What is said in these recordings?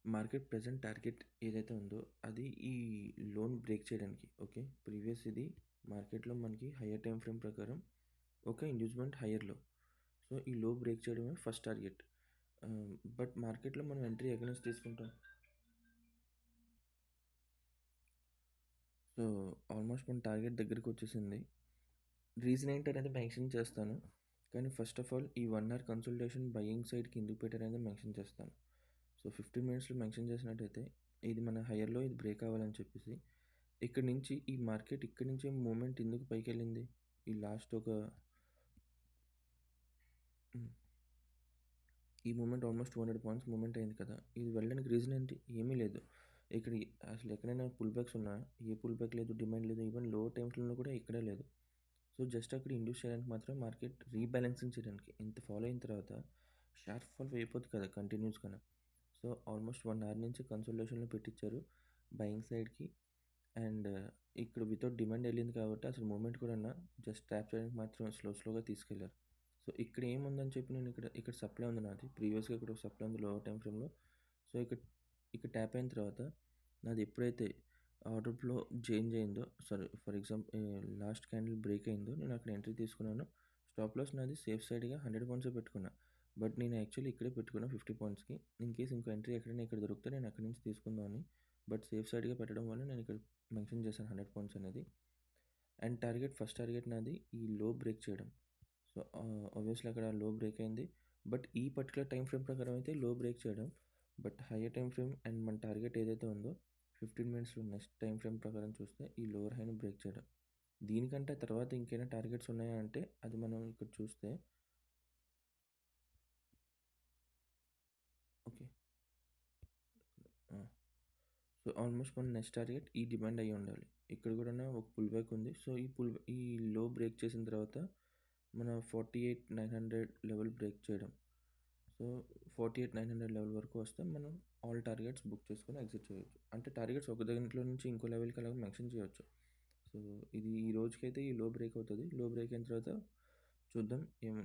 Market present target ఏదైతే ఉందో అది ఈ లోన్ బ్రేక్ చేయడానికి. ఓకే. ప్రీవియస్ ఇది మార్కెట్‌లో మనకి హైయర్ టైమ్ ఫ్రేమ్ ప్రకారం ఒక ఇండ్యూస్‌మెంట్ హైయర్ లో. సో, ఈ లో బ్రేక్ చేయడమే ఫస్ట్ టార్గెట్. బట్ మార్కెట్‌లో మనం ఎంట్రీ ఎక్కడి నుంచి తీసుకుంటాం? సో, ఆల్మోస్ట్ మన టార్గెట్ దగ్గరికొచ్చేసింది. రీజన్ ఏంటనేది మెన్షన్ చేస్తాను. కానీ ఫస్ట్ ఆఫ్ ఆల్ ఈ 1 అవర్ కన్సల్టేషన్ బయింగ్ సైడ్‌కి ఎందుకు పెట్టారనేది మెన్షన్ చేస్తాను. సో, 15 మినిట్స్‌లో మెన్షన్ చేసినట్టయితే ఇది మన హైయర్‌లో ఇది బ్రేక్ అవ్వాలని చెప్పేసి, ఇక్కడి నుంచి ఈ మార్కెట్ ఇక్కడి నుంచే మూవ్‌మెంట్ ఎందుకు పైకెళ్ళింది? ఈ లాస్ట్ ఒక హ్మ్. ఈ మూవ్‌మెంట్ ఆల్మోస్ట్ 200 పాయింట్స్ మూవ్‌మెంట్ అయింది కదా! ఇది వెళ్ళడానికి రీజన్ ఏంటి? ఏమీ లేదు. ఇక్కడ అసలు ఎక్కడైనా పుల్ బ్యాక్స్ ఉన్నాయా? ఏ పుల్ బ్యాక్ లేదు, డిమాండ్ లేదు. ఈవెన్ లో టైమ్స్‌లో కూడా ఎక్కడా లేదు. సో, జస్ట్ అక్కడ ఇండ్యూస్ చేయడానికి మాత్రమే మార్కెట్ రీబాలన్సింగ్ చేయడానికి. ఇంత ఫాలో అయిన తర్వాత షార్ప్ ఫాల్ అయిపోద్ది కదా! కంటిన్యూస్‌గాన. సో, ఆల్మోస్ట్ 1 అవర్ నుంచి కన్సోలిడేషన్‌లో పెట్టిచ్చారు బయింగ్ సైడ్‌కి. అండ్ ఇక్కడ వితౌట్ డిమాండ్ ఎళ్ళింది కాబట్టి అసలు మూవ్‌మెంట్ కూడాను జస్ట్ ట్యాప్ చేయడానికి మాత్రం స్లోగా తీసుకెళ్లారు. సో, ఇక్కడ ఏముందని చెప్పి నేను ఇక్కడ సప్లై ఉంది నాది. ప్రీవియస్‌గా ఇక్కడ ఒక సప్లై ఉంది లోవర్ టైమ్ ఫ్రేమ్‌లో. సో, ఇక్కడ ట్యాప్ అయిన తర్వాత నాది ఎప్పుడైతే ఆర్డర్ ఫ్లో చేంజ్ అయిందో sorry for last candle break అయిందో నేను అక్కడ ఎంట్రీ తీసుకున్నాను. స్టాప్ లాస్ నాది సేఫ్ సైడ్‌గా 100 పాయింట్సే పెట్టుకున్నా. బట్ నేను యాక్చువల్లీ ఇక్కడే పెట్టుకున్నా 50 పాయింట్స్‌కి. ఇన్ కేస్ ఇంకో ఎంట్రీ ఎక్కడైనా ఇక్కడ దొరికితే నేను అక్కడి నుంచి తీసుకుందామని. బట్ సేఫ్ సైడ్‌గా పెట్టడం వల్ల నేను ఇక్కడ మెన్షన్ చేశాను 100 పాయింట్స్ అనేది. అండ్ ఫస్ట్ టార్గెట్ నాది ఈ లో బ్రేక్ చేయడం. సో, ఆబ్వియస్‌లీ అక్కడ లో బ్రేక్ అయింది. బట్ ఈ పర్టిక్యులర్ టైమ్ ఫ్రేమ్ ప్రకారం అయితే లో బ్రేక్ చేయడం. But hire time frame and మన టార్గెట్ ఏదైతే ఉందో 15 మినిట్స్‌లో నెక్స్ట్ టైమ్ ఫ్రేమ్ ప్రకారం చూస్తే ఈ లోవర్ హైని బ్రేక్ చేయడం. దీనికంటే తర్వాత ఇంకేమైనా టార్గెట్స్ ఉన్నాయా అంటే అది మనం ఇక్కడ చూస్తే ఓకే. ఆ! సో, ఆల్మోస్ట్ మన నెక్స్ట్ టార్గెట్ ఈ డిమాండ్ అయ్యి ఉండాలి. ఇక్కడ కూడాను ఒక పుల్ బ్యాక్ ఉంది. సో, ఈ లో బ్రేక్ చేసిన తర్వాత మన 48,900 లెవెల్ బ్రేక్ చేయడం. సో, 48,900 లెవెల్ వరకు వస్తే మనం ఆల్ టార్గెట్స్ బుక్ చేసుకొని ఎగ్జిట్ చేయొచ్చు. అంటే టార్గెట్స్ ఒక దాంట్లో నుంచి ఇంకో లెవెల్‌కి అలాగా మెన్షన్ చేయొచ్చు. సో, ఇది ఈ రోజుకైతే ఈ లో బ్రేక్ అవుతది. లో బ్రేక్ అయిన తర్వాత చూద్దాం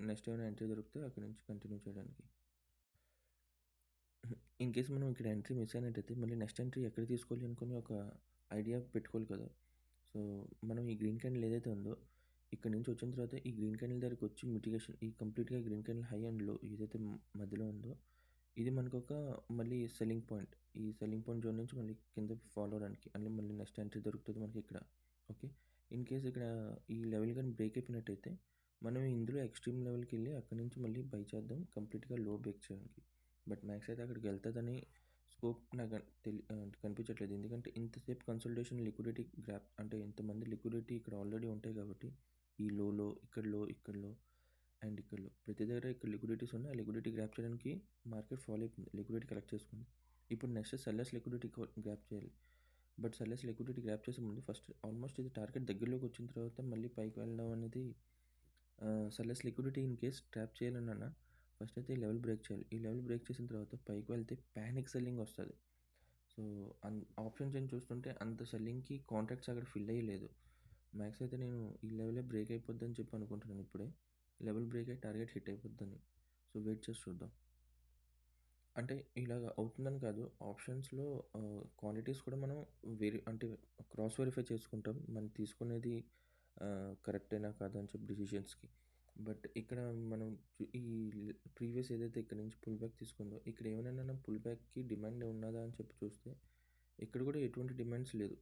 నెక్స్ట్ ఏమైనా ఎంట్రీ దొరికితే అక్కడి నుంచి కంటిన్యూ చేయడానికి. ఇన్ కేస్ మనం ఇక్కడ ఎంట్రీ మిస్ అయినట్టయితే మళ్ళీ నెక్స్ట్ ఎంట్రీ ఎక్కడ తీసుకోవాలి అనుకుని ఒక ఐడియా పెట్టుకోవాలి కదా! సో, మనం ఈ గ్రీన్ క్యాండిల్ ఏదైతే ఉందో ఇక్కడి నుంచి వచ్చిన తర్వాత ఈ గ్రీన్ క్యాండిల్ దగ్గరికి వచ్చి మిటిగేషన్ ఈ కంప్లీట్‌గా గ్రీన్ క్యాండిల్ హై అండ్ లో ఏదైతే మధ్యలో ఉందో ఇది మనకొక మళ్ళీ సెల్లింగ్ పాయింట్. ఈ సెల్లింగ్ పాయింట్ జోన్ నుంచి మళ్ళీ కింద ఫాలో అవ్వడానికి అంటే మళ్ళీ నెక్స్ట్ ఎంట్రీ దొరుకుతది మనకి ఇక్కడ. ఓకే. ఇన్ కేస్ ఇక్కడ ఈ లెవెల్ గాని బ్రేక్ అయిపోయినట్టయితే మనం ఇందులో ఎక్స్‌ట్రీమ్ లెవెల్‌కెళ్ళి అక్కడి నుంచి మళ్ళీ బై చేద్దాం కంప్లీట్‌గా లో బ్రేక్ చేయడానికి. బట్ మ్యాక్స్ అయితే అక్కడికెళ్తదని స్కోప్ నాకు కనిపించట్లేదు. ఎందుకంటే ఇంతసేపు కన్సల్టేషన్ లిక్విడిటీ గ్రాప్ అంటే ఇంతమంది లిక్విడిటీ ఇక్కడ ఆల్రెడీ ఉంటాయి కాబట్టి ఈ లోలో, ఇక్కడ లో, ఇక్కడ లో అండ్ ఇక్కడ లో ప్రతి దగ్గర ఇక్కడ లిక్విడిటీస్ ఉన్నాయి. ఆ లిక్విడిటీ గ్రాప్ చేయడానికి మార్కెట్ ఫాలో అయిపోయింది. లిక్విడిటీ కలెక్ట్ చేసుకుంది. ఇప్పుడు నెక్స్ట్ సెల్లర్స్ లిక్విడిటీ గ్రాప్ చేయాలి. బట్ సెల్లర్స్ లిక్విడిటీ గ్రాప్ చేసే ముందు ఫస్ట్ ఆల్మోస్ట్ ఇది టార్గెట్ దగ్గరలోకి వచ్చిన తర్వాత మళ్ళీ పైకి వెళ్ళడం అనేది sellers liquidity in case trap చేయాలన్నా ఫస్ట్ అయితే ఈ లెవెల్ బ్రేక్ చేయాలి. ఈ లెవెల్ బ్రేక్ చేసిన తర్వాత పైకి వెళ్తే పానిక్ సెల్లింగ్ వస్తది. సో, ఆప్షన్ చైన్ చూస్తుంటే అంత సెల్లింగ్‌కి కాంట్రాక్ట్స్ అక్కడ ఫిల్ అయ్యలేదు. మ్యాక్స్ అయితే నేను ఈ లెవెలే బ్రేక్ అయిపోద్దని చెప్పి అనుకుంటున్నాను ఇప్పుడే. లెవెల్ బ్రేక్ అయ్యి టార్గెట్ హిట్ అయిపోద్దని. సో, వెయిట్ చేసి చూద్దాం. అంటే ఇలాగ అవుతుందని కాదు. ఆప్షన్స్‌లో క్వాంటిటీస్ కూడా మనం అంటే క్రాస్ వెరిఫై చేసుకుంటాం. మనం తీసుకునేది కరెక్టేనా కాదా అని చెప్పి డెసిషన్స్‌కి. బట్ ఇక్కడ మనం ఈ ప్రీవియస్ ఏదైతే ఇక్కడి నుంచి పుల్ బ్యాక్ తీసుకుందో, ఇక్కడ ఏమైనా పుల్ బ్యాక్‌కి డిమాండ్ ఉన్నదా అని చెప్పి చూస్తే, ఇక్కడ కూడా ఎటువంటి డిమాండ్స్ లేదు.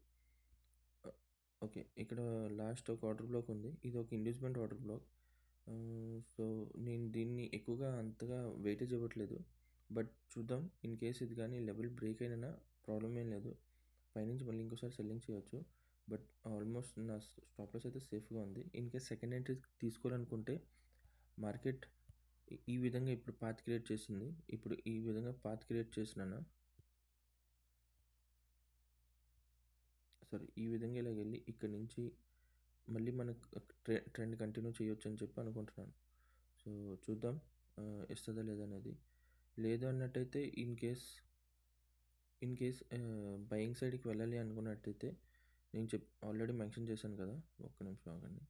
ఆహ్, ఓకే. ఇక్కడ లాస్ట్ ఒక ఆర్డర్ బ్లాక్ ఉంది. ఇది ఒక ఇండ్యూస్‌మెంట్ ఆర్డర్ బ్లాక్. సో, నేను దీన్ని ఎక్కువగా అంతగా వెయిటేజ్ ఇవ్వట్లేదు. బట్ చూద్దాం. ఇన్ కేస్ ఇది గాని లెవెల్ బ్రేక్ అయిననా ప్రాబ్లమ్ ఏం లేదు. పైనుంచి మళ్ళీ ఇంకోసారి సెల్లింగ్ చేయొచ్చు. బట్ ఆల్మోస్ట్ నా స్టాప్ లాస్ అయితే సేఫ్‌గా ఉంది. ఇన్ కేస్ సెకండ్ ఎంట్రీ తీసుకోవాలనుకుంటే మార్కెట్ ఈ విధంగా ఇప్పుడు పాత్ క్రియేట్ చేసింది. ఇప్పుడు ఈ విధంగా పాత్ క్రియేట్ చేసినాన సారీ ఈ విధంగా ఇలాగెళ్ళి ఇక్కడి నుంచి మళ్ళీ మనకు ట్రెండ్ కంటిన్యూ చేయొచ్చని చెప్పి అనుకుంటున్నాను. సో, చూద్దాం ఇస్తదా లేదా అనేది. లేదు అన్నట్టయితే ఇన్ కేస్ బయింగ్ సైడ్‌కి వెళ్ళాలి అనుకున్నట్టయితే నేను ఆల్రెడీ మెన్షన్ చేశాను కదా! ఒక్క నిమిషం ఆగండి.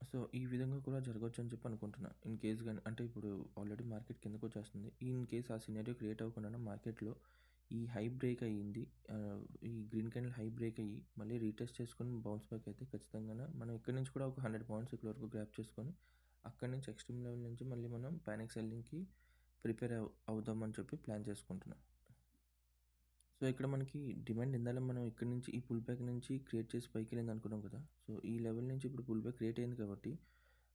సో, ఈ విధంగా కూడా జరగొచ్చని చెప్పి అనుకుంటున్నా. ఇన్ కేస్ గాని అంటే ఇప్పుడు ఆల్రెడీ మార్కెట్ కిందకొచ్చేస్తుంది. ఇన్ కేస్ ఆ సినారియో క్రియేట్ అవ్వకుండానే మార్కెట్‌లో ఈ హై బ్రేక్ అయ్యింది. ఈ గ్రీన్ క్యాండిల్ హై బ్రేక్ అయ్యి మళ్ళీ రీటెస్ట్ చేసుకొని బౌన్స్ బ్యాక్ అయితే ఖచ్చితంగాన మనం ఇక్కడి నుంచి కూడా ఒక 100 పాయింట్స్ ఇక్కడి వరకు గ్రాబ్ చేసుకొని అక్కడి నుంచి ఎక్స్‌ట్రీమ్ లెవెల్ నుంచి మళ్ళీ మనం పానిక్ సెల్లింగ్‌కి ప్రిపేర్ అవుదామని చెప్పి ప్లాన్ చేసుకుంటున్నా. సో, ఇక్కడ మనకి డిమాండ్ ఇందాల మనం ఇక్కడి నుంచి ఈ పుల్ బ్యాక్ నుంచి క్రియేట్ చేసి పైకెళ్ళింది అనుకున్నాం కదా! సో, ఈ లెవెల్ నుంచి ఇప్పుడు పుల్ బ్యాక్ క్రియేట్ అయింది కాబట్టి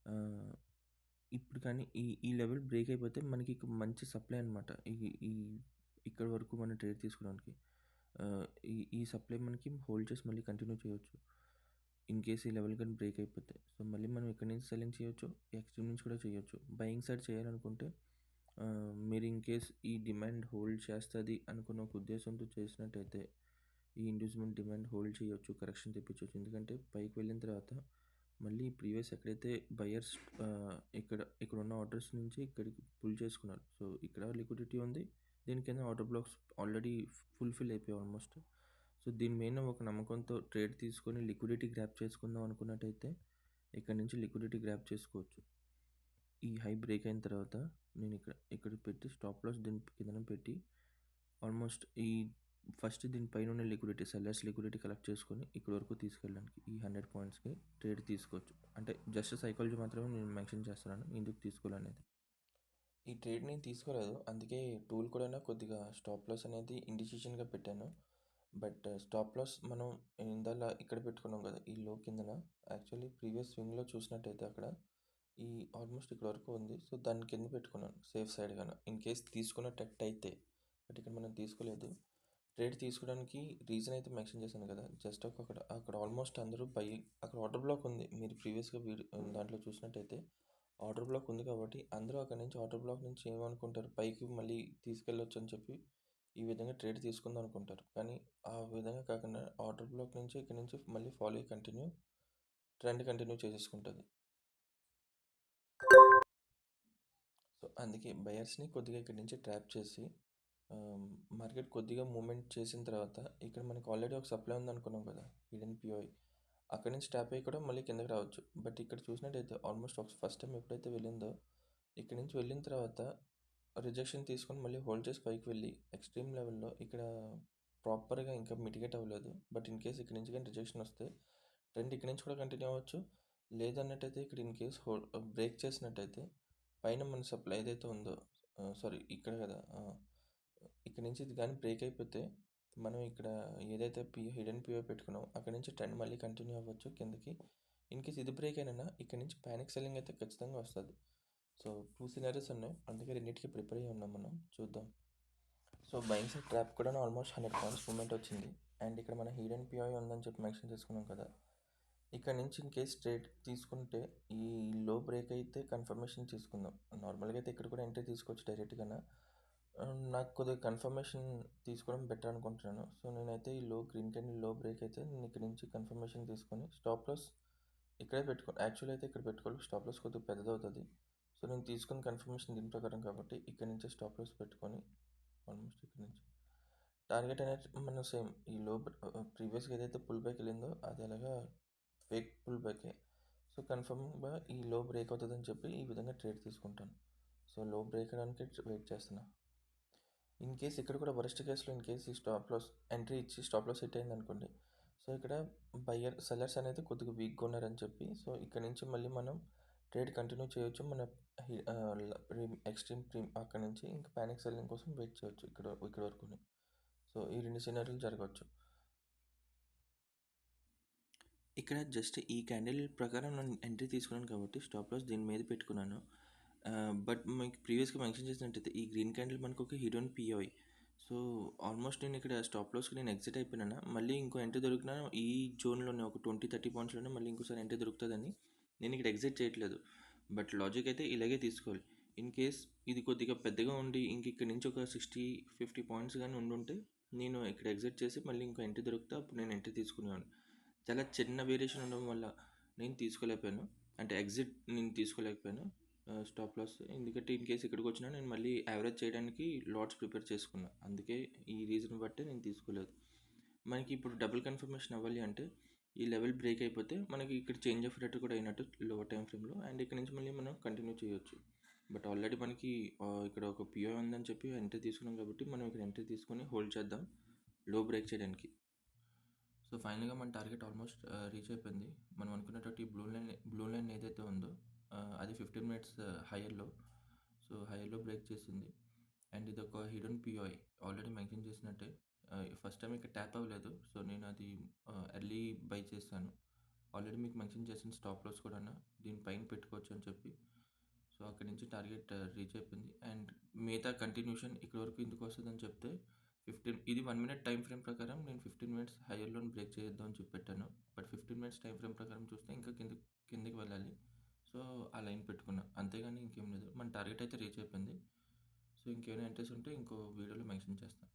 ఆహ్, ఇప్పుడు కానీ ఈ లెవెల్ బ్రేక్ అయిపోతే మనకి ఇక మంచి సప్లై అనమాట. ఈ ఈ ఇక్కడి వరకు మనం ట్రేడ్ తీసుకోవడానికి. ఆహ్, ఈ సప్లై మనకి హోల్డ్ చేసి మళ్ళీ కంటిన్యూ చేయొచ్చు. ఇన్ కేస్ ఈ లెవెల్ గాని బ్రేక్ అయిపోతే. సో, మళ్ళీ మనం ఇక్కడి నుంచి సెల్లింగ్ చేయొచ్చు. ఎక్స్‌ట్రీమ్ నుంచి కూడా చేయొచ్చు. బయింగ్ సైడ్ చేయాలనుకుంటే మీరు ఇన్ కేస్ ఈ డిమాండ్ హోల్డ్ చేస్తది అనుకున్న ఒక ఉద్దేశంతో చేసినట్టయితే ఈ ఇండ్యూస్మెంట్ డిమాండ్ హోల్డ్ చేయొచ్చు. కరెక్షన్ తెప్పించొచ్చు. ఎందుకంటే పైకి వెళ్ళిన తర్వాత మళ్ళీ ప్రీవియస్ ఎక్కడైతే బయర్స్ ఇక్కడున్న ఆర్డర్స్ నుంచి ఇక్కడికి పుల్ చేసుకున్నారు. సో, ఇక్కడ లిక్విడిటీ ఉంది. దీని కింద ఆర్డర్ బ్లాక్స్ ఆల్రెడీ ఫుల్‌ఫిల్ అయిపోయాయి ఆల్మోస్ట్. సో, దీని మీద ఒక నమ్మకంతో ట్రేడ్ తీసుకొని లిక్విడిటీ గ్రాబ్ చేసుకుందాం అనుకున్నట్టయితే ఇక్కడ నుంచి లిక్విడిటీ గ్రాబ్ చేసుకోవచ్చు. ఈ హై బ్రేక్ అయిన తర్వాత నేను ఇక్కడ పెట్టి స్టాప్ లాస్ దీని కిందన పెట్టి ఆల్మోస్ట్ ఫస్ట్ దీని పైన ఉన్న లిక్విడిటీ సెల్లర్స్ లిక్విడిటీ కలెక్ట్ చేసుకొని ఇక్కడి వరకు తీసుకెళ్ళడానికి ఈ 100 పాయింట్స్‌కి ట్రేడ్ తీసుకోవచ్చు. అంటే జస్ట్ సైకాలజీ మాత్రమే నేను మెన్షన్ చేస్తున్నాను. ఎందుకు తీసుకోవాలనేది. ఈ ట్రేడ్ నేను తీసుకోలేదు. అందుకే టూల్ కూడా కొద్దిగా స్టాప్ లాస్ అనేది ఇండిసిషన్‌గా పెట్టాను. బట్ స్టాప్ లాస్ మనం ఇందాల ఇక్కడ పెట్టుకున్నాం కదా! ఈ లో కిందన యాక్చువల్లీ ప్రీవియస్ స్వింగ్‌లో చూసినట్టయితే అక్కడ ఈ ఆల్మోస్ట్ ఇక్కడ వరకు ఉంది. సో, దాని కింద పెట్టుకున్నాను సేఫ్ సైడ్‌గాన. ఇన్ కేస్ తీసుకునేటట్టు అయితే. బట్ ఇక్కడ మనం తీసుకోలేదు. ట్రేడ్ తీసుకోవడానికి రీజన్ అయితే మెన్షన్ చేశాను కదా! జస్ట్ అక్కడ ఆల్మోస్ట్ అందరూ అక్కడ ఆర్డర్ బ్లాక్ ఉంది. మీరు ప్రీవియస్‌గా దాంట్లో చూసినట్టయితే ఆర్డర్ బ్లాక్ ఉంది కాబట్టి అందరూ అక్కడి నుంచి ఆర్డర్ బ్లాక్ నుంచి ఏమనుకుంటారు పైకి మళ్ళీ తీసుకెళ్ళొచ్చు అని చెప్పి ఈ విధంగా ట్రేడ్ తీసుకుందాం అనుకుంటారు. కానీ ఆ విధంగా కాకుండా ఆర్డర్ బ్లాక్ నుంచి ఇక్కడి నుంచి మళ్ళీ ఫాలో అయ్యి ట్రెండ్ కంటిన్యూ చేసేసుకుంటది. సో, అందుకే బయర్స్‌ని కొద్దిగా ఇక్కడి నుంచి ట్రాప్ చేసి మార్కెట్ కొద్దిగా మూవ్‌మెంట్ చేసిన తర్వాత ఇక్కడ మనకు ఆల్రెడీ ఒక సప్లై ఉందనుకున్నాం కదా! Hidden POI. అక్కడి నుంచి ట్యాప్ అయ్యి కూడా మళ్ళీ కిందకి రావచ్చు. బట్ ఇక్కడ చూసినట్టయితే ఆల్మోస్ట్ ఫస్ట్ టైం ఎప్పుడైతే వెళ్ళిందో ఇక్కడి నుంచి వెళ్ళిన తర్వాత రిజెక్షన్ తీసుకొని మళ్ళీ హోల్డ్ చేసి పైకి వెళ్ళి ఎక్స్‌ట్రీమ్ లెవెల్‌లో ఇక్కడ ప్రాపర్‌గా ఇంకా మిటిగేట్ అవ్వలేదు. బట్ ఇన్ కేస్ ఇక్కడి నుంచి గాని రిజెక్షన్ వస్తే ట్రెండ్ ఇక్కడి నుంచి కూడా కంటిన్యూ అవ్వచ్చు. లేదన్నట్టయితే ఇక్కడ ఇన్ కేస్ బ్రేక్ చేసినట్టయితే పైన మన సప్లై ఏదైతే ఉందో సారీ ఇక్కడ కదా! ఇక్కడ నుంచి ఇది గాని బ్రేక్ అయిపోతే మనం ఇక్కడ ఏదైతే హిడెన్ పిఓ పెట్టుకున్నామో అక్కడి నుంచి ట్రెండ్ మళ్ళీ కంటిన్యూ అవ్వచ్చు కిందకి. ఇన్ కేస్ ఇది బ్రేక్ అయినా ఇక్కడ నుంచి పానిక్ సెల్లింగ్ అయితే ఖచ్చితంగా వస్తది. సో, 2 సినారియోస్ ఉన్నాయి. అందుకే రెండిటికి ప్రిపేర్ అయ్యి ఉన్నాం మనం. చూద్దాం. సో, బయింగ్ సైడ్ ట్రాప్ కూడా ఆల్మోస్ట్ 100 పాయింట్స్ మూవ్‌మెంట్ వచ్చింది. అండ్ ఇక్కడ మన హిడెన్ పిఐ ఉందని చెప్పి మెన్షన్ చేసుకున్నాం కదా! ఇక్కడ నుంచి ఇన్ కేస్ ట్రేడ్ తీసుకుంటే ఈ లో బ్రేక్ అయితే కన్ఫర్మేషన్ తీసుకుందాం. నార్మల్‌గా అయితే ఇక్కడ కూడా ఎంట్రీ తీసుకోవచ్చు డైరెక్ట్‌గాన. నాకు కొద్దిగా కన్ఫర్మేషన్ తీసుకోవడం బెటర్ అనుకుంటున్నాను. సో, నేనైతే ఈ గ్రీన్ క్యాండిల్ లో బ్రేక్ అయితే నేను ఇక్కడ నుంచి కన్ఫర్మేషన్ తీసుకొని స్టాప్ లాస్ ఇక్కడే యాక్చువల్లీ అయితే ఇక్కడ పెట్టుకోవాలి. స్టాప్ లాస్ కొద్దిగా పెద్దదవుతది. సో, నేను తీసుకున్న కన్ఫర్మేషన్ దీని ప్రకారం కాబట్టి ఇక్కడ నుంచే స్టాప్ లాస్ పెట్టుకొని ఆల్మోస్ట్ ఇక్కడ నుంచి టార్గెట్ అనేది మనం సేమ్ ఈ ప్రీవియస్‌గా ఏదైతే పుల్ బ్యాక్ వెళ్ళిందో అది అలాగా ఫేక్ పుల్ బ్యాకే. సో, కన్ఫర్మ్‌గా ఈ లో బ్రేక్ అవుతుందని చెప్పి ఈ విధంగా ట్రేడ్ తీసుకుంటాను. సో, లో బ్రేక్ అవ్వడానికి వెయిట్ చేస్తున్నా. ఇన్ కేస్ ఇక్కడ కూడా వరస్ట్ కేస్‌లో ఇన్ కేస్ ఈ స్టాప్ లాస్ ఎంట్రీ ఇచ్చి స్టాప్ లాస్ హిట్ అయిందనుకోండి. సో, ఇక్కడ సెల్లర్స్ అనేది కొద్దిగా వీక్‌గా ఉన్నారని చెప్పి సో, ఇక్కడ నుంచి మళ్ళీ మనం ట్రేడ్ కంటిన్యూ చేయొచ్చు. మన హి ఆహ్, ల ప్రీమ్ ఎక్స్‌ట్రీమ్ అక్కడి నుంచి ఇంకా పానిక్ సెల్లింగ్ కోసం వెయిట్ చేయొచ్చు ఇక్కడ వరకుని. సో, ఈ 2 సినారియోలు జరగొచ్చు. ఇక్కడ జస్ట్ ఈ క్యాండిల్ ప్రకారం నేను ఎంట్రీ తీసుకున్నాను కాబట్టి స్టాప్ లాస్ దీని మీద పెట్టుకున్నాను. బట్ మీకు ప్రీవియస్‌గా మెన్షన్ చేసినట్టయితే ఈ గ్రీన్ క్యాండిల్ మనకు ఒక హిడెన్ పిఓఐ. సో, ఆల్మోస్ట్ నేను ఇక్కడ స్టాప్ లాస్‌కి నేను ఎగ్జిట్ అయిపోయినాను. మళ్ళీ ఇంకో ఎంట్రీ దొరికినా ఈ జోన్‌లోనే ఒక 20, 30 పాయింట్స్‌లోనే మళ్ళీ ఇంకోసారి ఎంట్రీ దొరుకుతదని నేను ఇక్కడ ఎగ్జిట్ చేయట్లేదు. బట్ లాజిక్ అయితే ఇలాగే తీసుకోవాలి. ఇన్ కేస్ ఇది కొద్దిగా పెద్దగా ఉండి ఇక్కడ నుంచి ఒక 60, 50 పాయింట్స్ గాని ఉండుంటే నేను ఇక్కడ ఎగ్జిట్ చేసి మళ్ళీ ఇంకో ఎంట్రీ దొరికితే అప్పుడు నేను ఎంట్రీ తీసుకునేవాడిని. చాలా చిన్న వేరియేషన్ ఉండడం వల్ల నేను తీసుకోలేకపోయాను. అంటే ఎగ్జిట్ నేను తీసుకోలేకపోయాను స్టాప్ లాస్. ఎందుకంటే ఇన్ కేస్ ఇక్కడికి వచ్చినా నేను మళ్ళీ యావరేజ్ చేయడానికి లాట్స్ ప్రిపేర్ చేసుకున్నా. అందుకే ఈ రీజన్ బట్టి నేను తీసుకోలేదు. మనకి ఇప్పుడు డబుల్ కన్ఫర్మేషన్ అవ్వాలి అంటే ఈ లెవెల్ బ్రేక్ అయిపోతే మనకి ఇక్కడ చేంజ్ ఆఫ్ రేట్ కూడా అయినట్టు లోవర్ టైం ఫ్రేమ్లో, అండ్ ఇక్కడ నుంచి మళ్ళీ మనం కంటిన్యూ చేయొచ్చు. బట్ ఆల్రెడీ మనకి ఇక్కడ ఒక పిఓ ఉందని చెప్పి ఎంట్రీ తీసుకున్నాం కాబట్టి మనం ఇక్కడ ఎంట్రీ తీసుకొని హోల్డ్ చేద్దాం లో బ్రేక్ చేయడానికి. సో ఫైనల్గా మన టార్గెట్ ఆల్మోస్ట్ రీచ్ అయిపోయింది. మనం అనుకున్నట్టు ఈ బ్లూ లైన్ ఏదైతే ఉందో అది 15 మినిట్స్ హైయర్లో. సో హైయర్లో బ్రేక్ చేసింది, అండ్ ఇది ఒక హిడెన్ పిఓఐ ఆల్రెడీ మెన్షన్ చేసినట్టే. ఫస్ట్ టైం ఇక్కడ ట్యాప్ అవ్వలేదు, సో నేను అది ఎర్లీ బై చేశాను. ఆల్రెడీ మీకు మెన్షన్ చేసిన స్టాప్ లాస్ కూడా దీనిపైన పెట్టుకోవచ్చు అని చెప్పి. సో అక్కడి నుంచి టార్గెట్ రీచ్ అయిపోయింది, అండ్ మిగతా కంటిన్యూషన్ ఇక్కడ వరకు ఎందుకు వస్తుందని చెప్తే ఇది 1 మినిట్ టైం ఫ్రేమ్ ప్రకారం నేను 15 మినిట్స్ హైయర్లో బ్రేక్ చేద్దాం అని చెప్పి పెట్టాను. బట్ 15 మినిట్స్ టైం ఫ్రేమ్ ప్రకారం చూస్తే ఇంకా కిందకి వెళ్ళాలి. సో ఆ లైన్ పెట్టుకున్నా, అంతేగాని ఇంకేం లేదు. మన టార్గెట్ అయితే రీచ్ అయిపోయింది. సో ఇంకేమైనా ఇంట్రెస్ట్ ఉంటే ఇంకో వీడియోలో మెన్షన్ చేస్తాను.